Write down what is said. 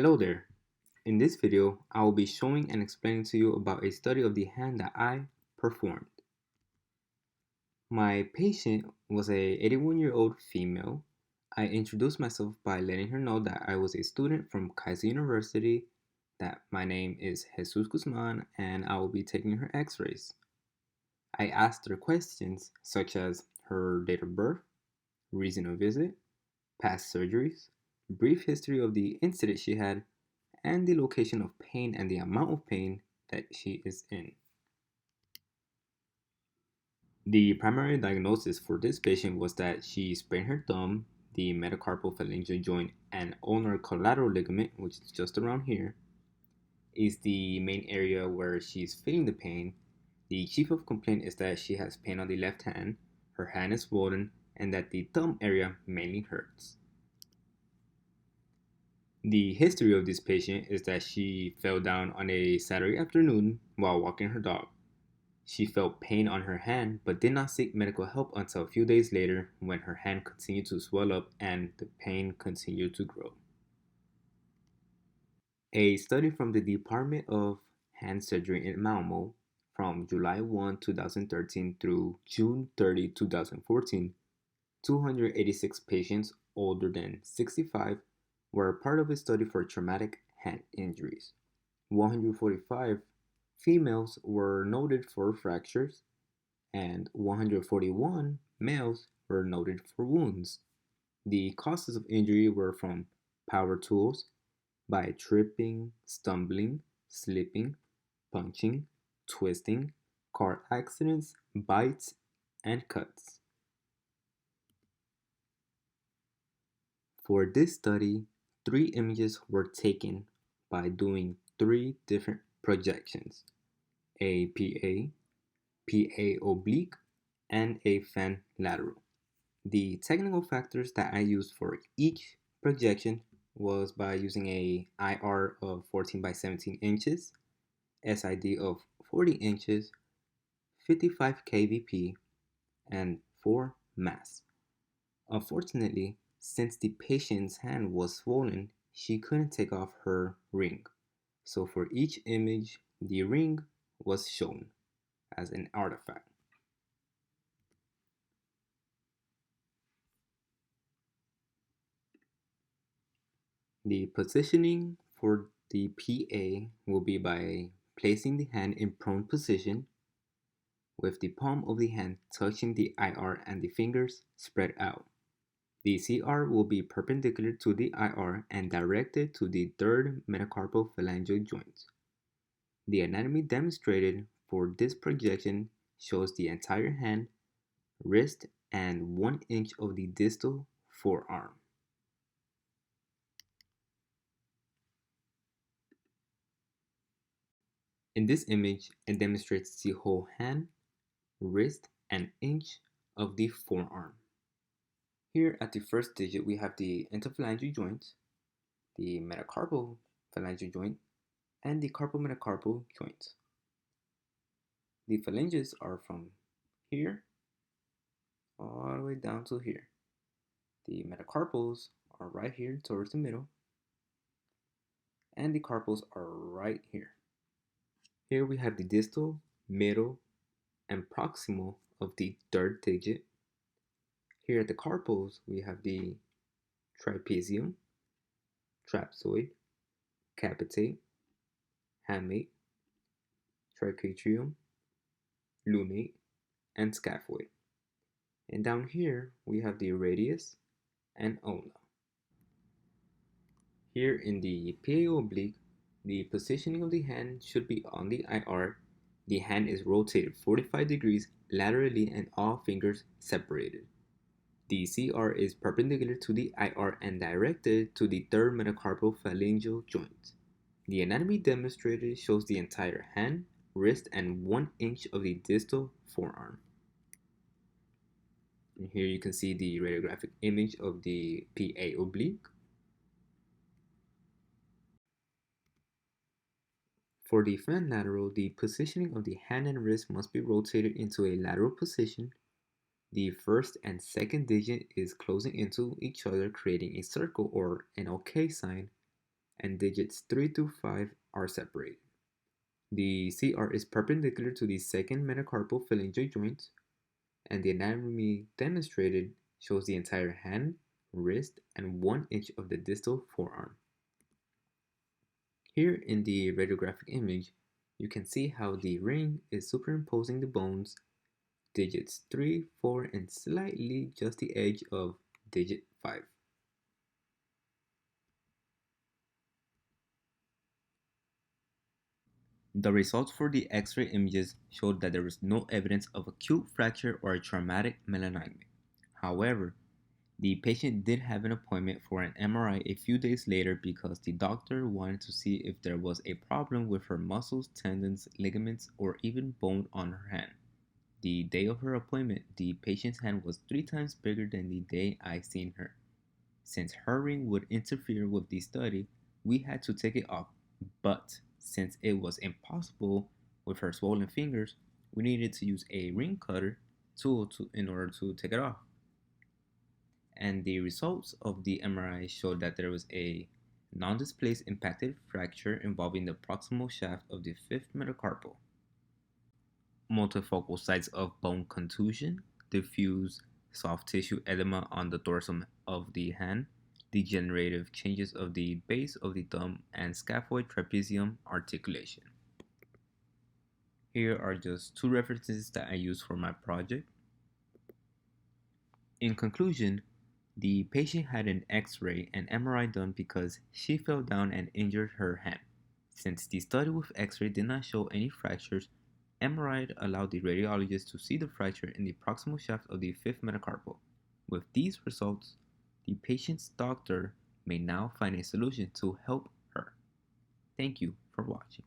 Hello there. In this video, I will be showing and explaining to you about a study of the hand that I performed. My patient was a 81-year-old female. I introduced myself by letting her know that I was a student from Kaiser University, that my name is Jesus Guzman, and I will be taking her x-rays. I asked her questions such as her date of birth, reason of visit, past surgeries, brief history of the incident she had, and the location of pain and the amount of pain that she is in. The primary diagnosis for this patient was that she sprained her thumb, the metacarpal phalangeal joint, and ulnar collateral ligament, which is just around here, is the main area where she's feeling the pain. The chief of complaint is that she has pain on the left hand, her hand is swollen, and that the thumb area mainly hurts. The history of this patient is that she fell down on a Saturday afternoon while walking her dog. She felt pain on her hand but did not seek medical help until a few days later when her hand continued to swell up and the pain continued to grow. A study from the Department of Hand Surgery in Malmo from July 1, 2013 through June 30, 2014, 286 patients older than 65 were part of a study for traumatic hand injuries. 145 females were noted for fractures, and 141 males were noted for wounds. The causes of injury were from power tools, by tripping, stumbling, slipping, punching, twisting, car accidents, bites, and cuts. For this study, three images were taken by doing three different projections: a PA, PA oblique, and a fan lateral. The technical factors that I used for each projection was by using a IR of 14 by 17 inches, SID of 40 inches, 55 kVp, and 4 mass. Unfortunately, since the patient's hand was swollen, she couldn't take off her ring. So for each image, the ring was shown as an artifact. The positioning for the PA will be by placing the hand in prone position with the palm of the hand touching the IR and the fingers spread out. The CR will be perpendicular to the IR and directed to the third metacarpal phalangeal joint. The anatomy demonstrated for this projection shows the entire hand, wrist, and 1 inch of the distal forearm. In this image, it demonstrates the whole hand, wrist, and inch of the forearm. Here at the first digit, we have the interphalangeal joint, the metacarpal phalangeal joint, and the carpometacarpal joint. The phalanges are from here all the way down to here. The metacarpals are right here towards the middle, and the carpals are right here. Here we have the distal, middle, and proximal of the third digit. Here at the carpals, we have the trapezium, trapezoid, capitate, hamate, triquetrum, lunate, and scaphoid. And down here, we have the radius and ulna. Here in the PA oblique, the positioning of the hand should be on the IR. The hand is rotated 45 degrees laterally and all fingers separated. The CR is perpendicular to the IR and directed to the third metacarpal phalangeal joint. The anatomy demonstrated shows the entire hand, wrist, and 1 inch of the distal forearm. And here you can see the radiographic image of the PA oblique. For the fan lateral, the positioning of the hand and wrist must be rotated into a lateral position. The first and second digit is closing into each other, creating a circle or an OK sign, and digits 3 to 5 are separated. The CR is perpendicular to the second metacarpal phalangeal joint, and the anatomy demonstrated shows the entire hand, wrist, and 1 inch of the distal forearm. Here in the radiographic image, you can see how the ring is superimposing the bones, digits 3, 4, and slightly just the edge of digit 5. The results for the X-ray images showed that there was no evidence of acute fracture or a traumatic malalignment. However, the patient did have an appointment for an MRI a few days later because the doctor wanted to see if there was a problem with her muscles, tendons, ligaments, or even bone on her hand. The day of her appointment, the patient's hand was 3 times bigger than the day I seen her. Since her ring would interfere with the study, we had to take it off, but since it was impossible with her swollen fingers, we needed to use a ring cutter tool in order to take it off. And the results of the MRI showed that there was a non-displaced impacted fracture involving the proximal shaft of the fifth metacarpal, multifocal sites of bone contusion, diffuse soft tissue edema on the dorsum of the hand, degenerative changes of the base of the thumb, and scaphoid trapezium articulation. Here are just 2 references that I used for my project. In conclusion, the patient had an X-ray and MRI done because she fell down and injured her hand. Since the study with X-ray did not show any fractures, MRI allowed the radiologist to see the fracture in the proximal shaft of the fifth metacarpal. With these results, the patient's doctor may now find a solution to help her. Thank you for watching.